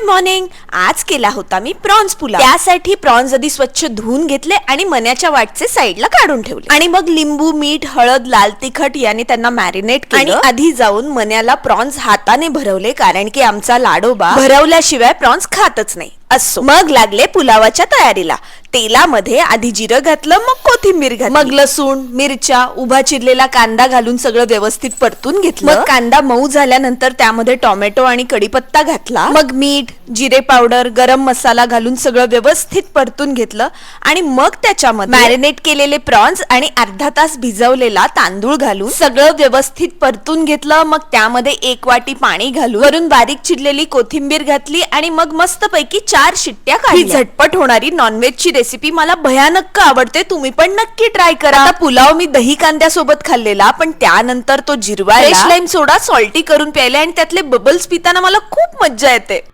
Morning. आज केला होता मी प्रॉन्स पुलाव. त्यासाठी प्रॉन्स आधी स्वच्छ धुवून घेतले आणि मन्याच्या वाटचे साईडला काढून ठेवले आणि मग लिंबू, मीठ, हळद, लाल तिखट याने त्यांना मॅरिनेट केलं. आणि आधी जाऊन मन्याला प्रॉन्स हाताने भरवले, कारण की आमचा लाडोबा भरवल्याशिवाय प्रॉन्स खातच नाही. असो, मग लागले पुलावाच्या तयारीला. तेलामध्ये आधी जिरं घातलं, मग कोथिंबीर घातली, मग लसूण, मिरच्या, उभा चिरलेला कांदा घालून सगळं व्यवस्थित परतून घेतलं. मग कांदा मऊ झाल्यानंतर त्यामध्ये टोमॅटो आणि कढीपत्ता घातला. मग मीठ, जिरे पावडर, गरम मसाला घालून सगळं व्यवस्थित परतून घेतलं आणि मग त्याच्यामध्ये मॅरिनेट केलेले प्रॉन्स आणि अर्धा तास भिजवलेला तांदूळ घालून सगळं व्यवस्थित परतून घेतलं. मग त्यामध्ये 1 वाटी पाणी घालून वरून बारीक चिरलेली कोथिंबीर घातली आणि मग मस्तपैकी 4 शिट्ट्या काढल्या. ही झटपट होणारी नॉनव्हेजची रेसिपी मला भयानक आवडते. तुम्ही पण नक्की ट्राय करा. आता पुलाव मी दही कांद्यासोबत खाल्लेला, पण त्यानंतर तो जिरवा फ्रेश लाईम सोडा सॉल्टी करून प्यायला आणि त्यातले बबल्स पिताना मला खूप मज्जा येते.